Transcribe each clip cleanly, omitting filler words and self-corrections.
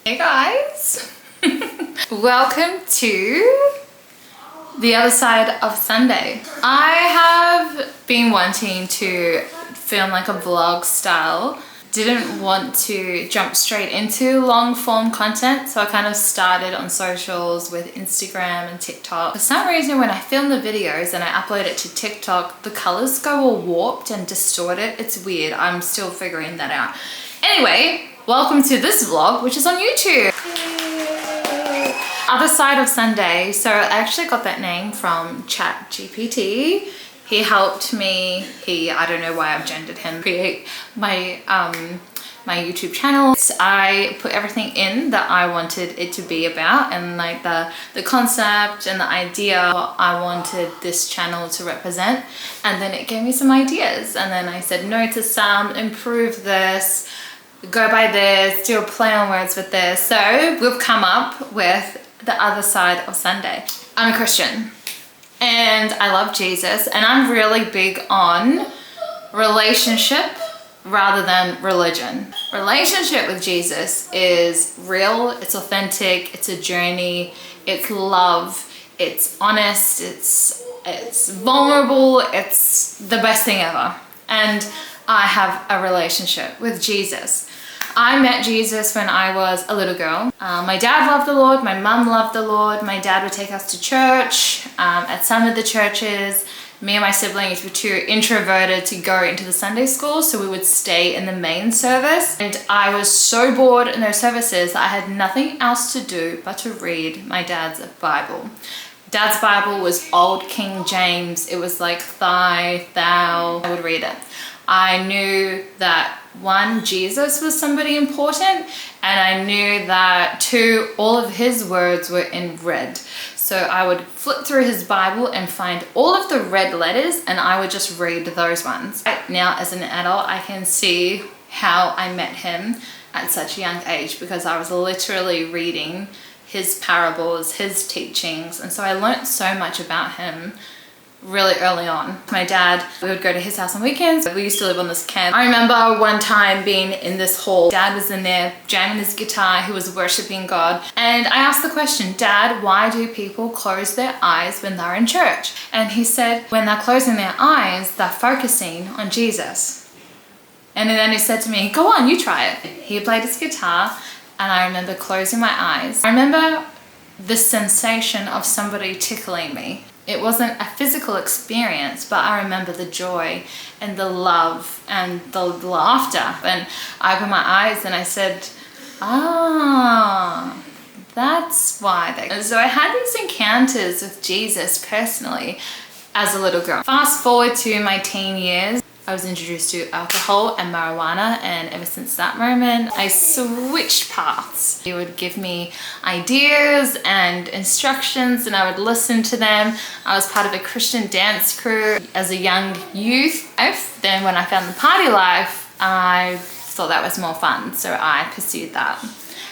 Hey guys! Welcome to the other side of Sunday. I have been wanting to film like a vlog style. Didn't want to jump straight into long form content, so I kind of started on socials with Instagram and TikTok. For some reason when I film the videos and I upload it to TikTok, the colors go all warped and distorted. It's weird. I'm still figuring that out. Anyway, welcome to this vlog, which is on YouTube. Other side of Sunday. So I actually got that name from ChatGPT. He helped me, I don't know why I've gendered him, create my my YouTube channel. I put everything in that I wanted it to be about, and like the concept and the idea what I wanted this channel to represent, and then it gave me some ideas, and then I said no to some, improve this, go by this, do a play on words with this. So we've come up with the other side of Sunday. I'm a Christian and I love Jesus, and I'm really big on relationship rather than religion. Relationship with Jesus is real, it's authentic, it's a journey, it's love, it's honest, it's vulnerable, it's the best thing ever. And I have a relationship with Jesus. I met Jesus when I was a little girl. My dad loved the Lord, my mum loved the Lord. My dad would take us to church. At some of the churches, me and my siblings were too introverted to go into the Sunday school, so we would stay in the main service. And I was so bored in those services that I had nothing else to do but to read my dad's Bible. Dad's Bible was Old King James. It was like thy, thou. I would read it. I knew that one, Jesus was somebody important, and I knew that two, all of his words were in red. So I would flip through his Bible and find all of the red letters, and I would just read those ones. Now as an adult, I can see how I met him at such a young age, because I was literally reading his parables, his teachings, and so I learned so much about him really early on. My dad, we would go to his house on weekends. We used to live on this camp. I remember one time being in this hall. Dad was in there jamming his guitar. He was worshiping God. And I asked the question, Dad, why do people close their eyes when they're in church? And he said, when they're closing their eyes, they're focusing on Jesus. And then he said to me, go on, you try it. He played his guitar, and I remember closing my eyes. I remember the sensation of somebody tickling me. It wasn't a physical experience, but I remember the joy and the love and the laughter. And I opened my eyes and I said, that's why. So I had these encounters with Jesus personally as a little girl. Fast forward to my teen years. I was introduced to alcohol and marijuana, and ever since that moment, I switched paths. He would give me ideas and instructions, and I would listen to them. I was part of a Christian dance crew as a young youth. Then when I found the party life, I thought that was more fun, so I pursued that.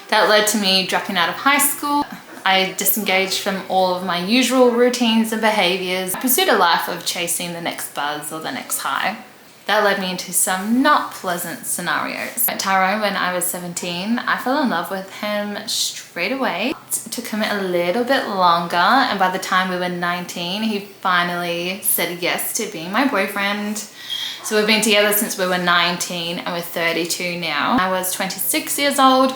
That led to me dropping out of high school. I disengaged from all of my usual routines and behaviors. I pursued a life of chasing the next buzz or the next high. That led me into some not pleasant scenarios. Met Tyrone when I was 17. I fell in love with him straight away. It took him a little bit longer, and by the time we were 19, he finally said yes to being my boyfriend. So we've been together since we were 19, and we're 32 now. I was 26 years old.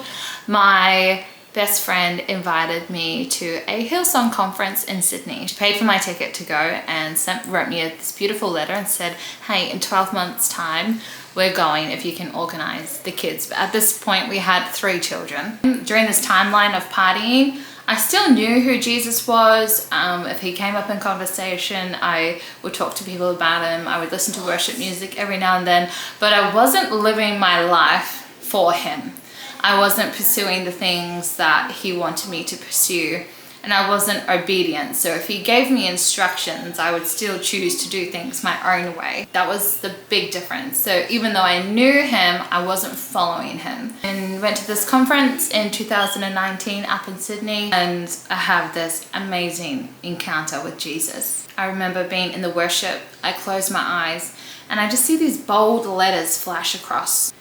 My best friend invited me to a Hillsong conference in Sydney. She paid for my ticket to go and wrote me this beautiful letter and said, hey, in 12 months time, we're going if you can organize the kids. But at this point, we had 3 children. During this timeline of partying, I still knew who Jesus was. If he came up in conversation, I would talk to people about him. I would listen to worship music every now and then, but I wasn't living my life for him. I wasn't pursuing the things that he wanted me to pursue, and I wasn't obedient. So if he gave me instructions, I would still choose to do things my own way. That was the big difference. So even though I knew him, I wasn't following him. And went to this conference in 2019 up in Sydney, and I have this amazing encounter with Jesus. I remember being in the worship, I closed my eyes, and I just see these bold letters flash across.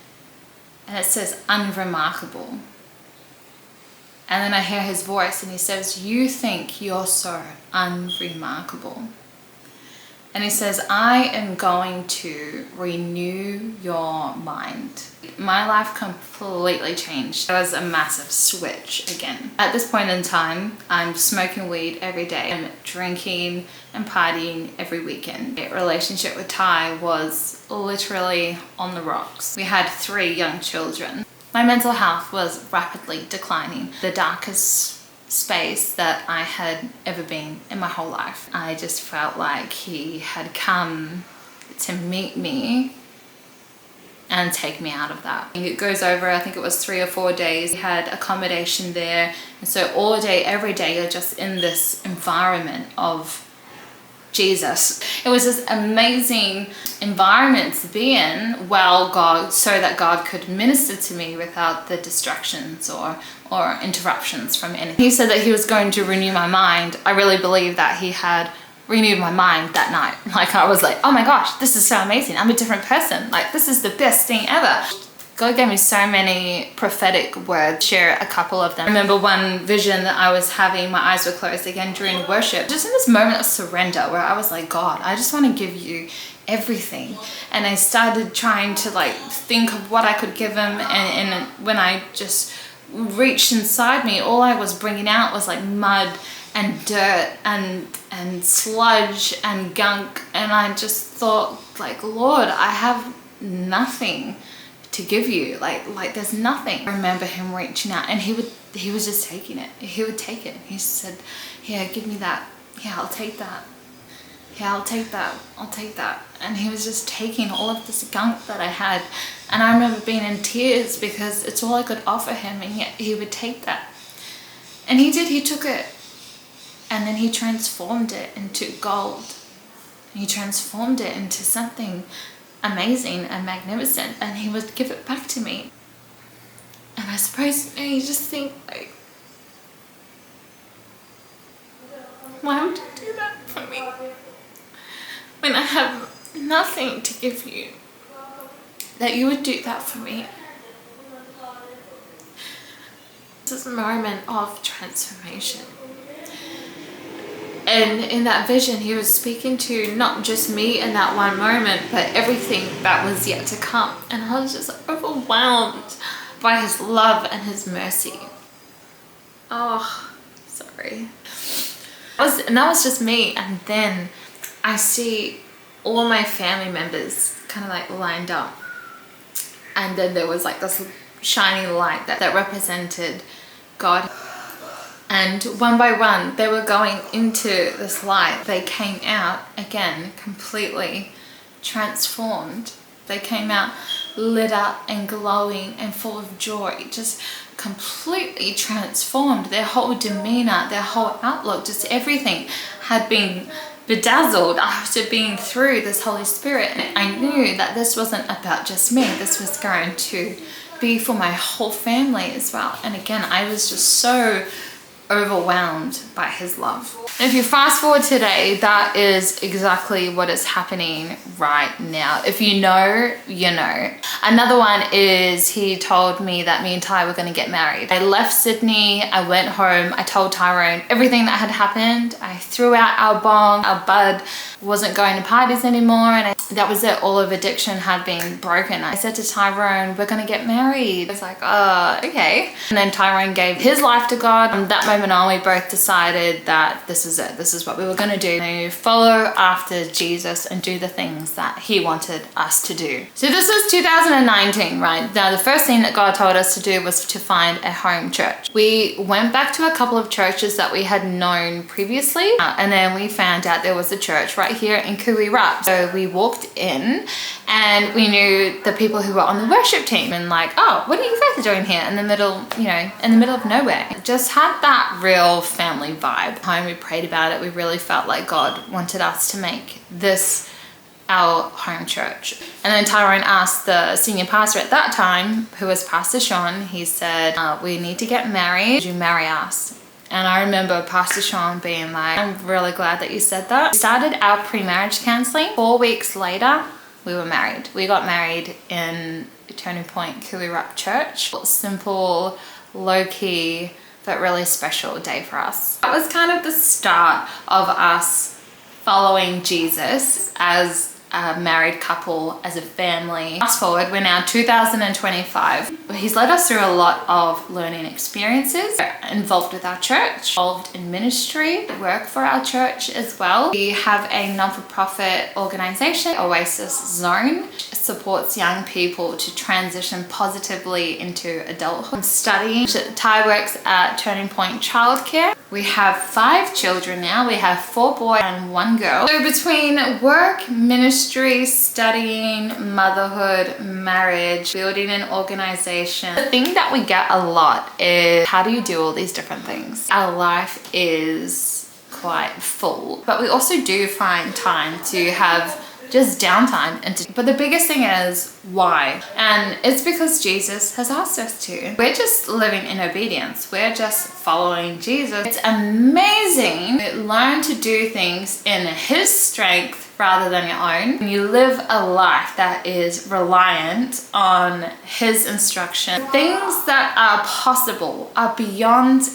And it says unremarkable. And then I hear his voice and he says, you think you're so unremarkable. And he says, I am going to renew your mind. My life completely changed. There was a massive switch again. At this point in time, I'm smoking weed every day. I'm drinking and partying every weekend. My relationship with Ty was literally on the rocks. We had 3 young children. My mental health was rapidly declining. The darkest space that I had ever been in my whole life. I just felt like he had come to meet me and take me out of that. It goes over, I think it was 3 or 4 days. We had accommodation there, and so all day, every day, you're just in this environment of Jesus. It was this amazing environment to be in so that God could minister to me without the distractions or interruptions from anything. He said that he was going to renew my mind. I really believe that he had renewed my mind that night. Like, I was like, oh my gosh, this is so amazing. I'm a different person. Like, this is the best thing ever. God gave me so many prophetic words. Share a couple of them. I remember one vision that I was having, my eyes were closed again during worship. Just in this moment of surrender where I was like, God, I just want to give you everything. And I started trying to like think of what I could give him. And when I just reached inside me, all I was bringing out was like mud and dirt and sludge and gunk. And I just thought like, Lord, I have nothing to give you, like there's nothing. I remember him reaching out and he was just taking it. He would take it. He said, yeah, give me that. Yeah, I'll take that. Yeah, I'll take that. I'll take that. And he was just taking all of this gunk that I had. And I remember being in tears because it's all I could offer him, and yet he would take that. And he did, he took it. And then he transformed it into gold. He transformed it into something amazing and magnificent, and he would give it back to me. And I suppose you just think like, why would you do that for me when I have nothing to give you, that you would do that for me? This is a moment of transformation. And in that vision, he was speaking to not just me in that one moment, but everything that was yet to come. And I was just overwhelmed by his love and his mercy. Oh, sorry. And that was just me. And then I see all my family members kind of like lined up. And then there was like this shining light that represented God. And one by one, they were going into this light. They came out again, completely transformed. They came out lit up and glowing and full of joy, just completely transformed. Their whole demeanor, their whole outlook, just everything had been bedazzled after being through this Holy Spirit. And I knew that this wasn't about just me. This was going to be for my whole family as well. And again, I was just so overwhelmed by his love. And if you fast forward today, that is exactly what is happening right now. If you know, you know. Another one is he told me that me and Ty were going to get married. I left Sydney, I went home, I told Tyrone everything that had happened. I threw out our bong, our bud, wasn't going to parties anymore, and that was it. All of addiction had been broken. I said to Tyrone, we're going to get married. I was like, oh, okay. And then Tyrone gave his life to God. From that moment on, we both decided that this is it. This is what we were going to do. To follow after Jesus and do the things that he wanted us to do. So this was 2019, right? Now, the first thing that God told us to do was to find a home church. We went back to a couple of churches that we had known previously, and then we found out there was a church right here in Koo-wee-rup. So we walked in and we knew the people who were on the worship team, and like, oh, what are you guys doing here in the middle, you know, in the middle of nowhere? Just had that real family vibe. Home, we prayed about it. We really felt like God wanted us to make this our home church. And then Tyrone asked the senior pastor at that time, who was Pastor Sean, he said, we need to get married. Would you marry us? And I remember Pastor Sean being like, I'm really glad that you said that. We started our pre-marriage counseling. 4 weeks later, we were married. We got married in Turning Point Koo-wee-rup Church. Simple, low-key, but really special day for us. That was kind of the start of us following Jesus as a married couple, as a family. Fast forward, we're now 2025. He's led us through a lot of learning experiences, involved with our church, involved in ministry, work for our church as well. We have a non-for-profit organization, Oasis Zone. It supports young people to transition positively into adulthood. Studying. Ty works at Turning Point Childcare. We have 5 children now. We have 4 boys and 1 girl. So between work, ministry, studying, motherhood, marriage, building an organization, the thing that we get a lot is, how do you do all these different things? Our life is quite full, but we also do find time to have just downtime. But the biggest thing is why, and it's because Jesus has asked us to. We're just living in obedience. We're just following Jesus. It's amazing. Learn to do things in his strength rather than your own. When you live a life that is reliant on his instruction, things that are possible are beyond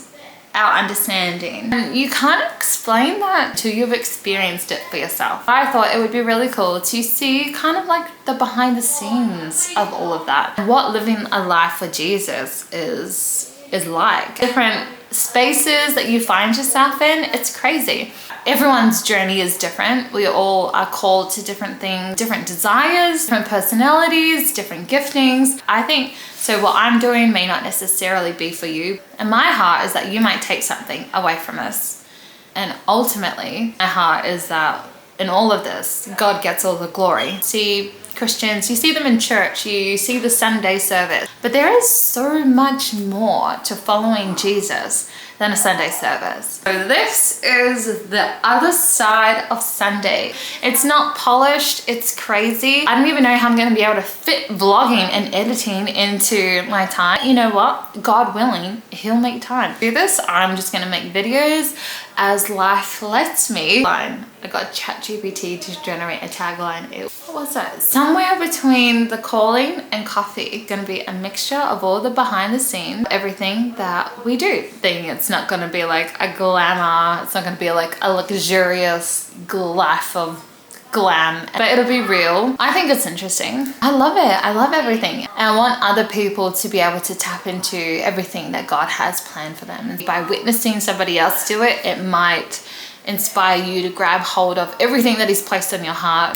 our understanding. And you can't explain that till you've experienced it for yourself. I thought it would be really cool to see kind of like the behind the scenes of all of that. What living a life for Jesus is like. Different spaces that you find yourself in, it's crazy. Everyone's journey is different. We all are called to different things, different desires, different personalities, different giftings. I think so what I'm doing may not necessarily be for you. And my heart is that you might take something away from this. And ultimately, my heart is that in all of this, God gets all the glory. See Christians, you see them in church, you see the Sunday service, but there is so much more to following Jesus than a Sunday service. So this is the other side of Sunday. It's not polished, it's crazy. I don't even know how I'm gonna be able to fit vlogging and editing into my time. You know what? God willing, he'll make time. To do this, I'm just gonna make videos as life lets me. I got ChatGPT to generate a tagline. What was that? Somewhere between the calling and coffee. Gonna be a mixture of all the behind the scenes, everything that we do. It's not gonna be like a glamour, it's not gonna be like a luxurious life of glam, but it'll be real. I think it's interesting. I love it. I love everything. And I want other people to be able to tap into everything that God has planned for them. And by witnessing somebody else do it, it might inspire you to grab hold of everything that he's placed on your heart.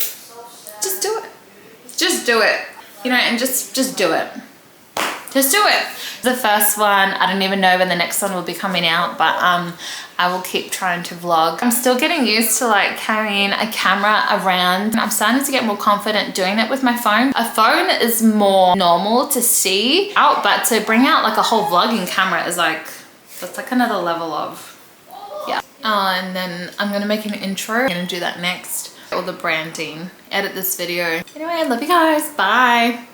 Just do it. Just do it. You know, and just do it. Just do it. The first one, I don't even know when the next one will be coming out, but I will keep trying to vlog. I'm still getting used to like carrying a camera around. I'm starting to get more confident doing it with my phone. A phone is more normal to see out, but to bring out like a whole vlogging camera is like, that's like another level of, yeah. And then I'm gonna make an intro. I'm gonna do that next. All the branding, edit this video. Anyway, I love you guys, bye.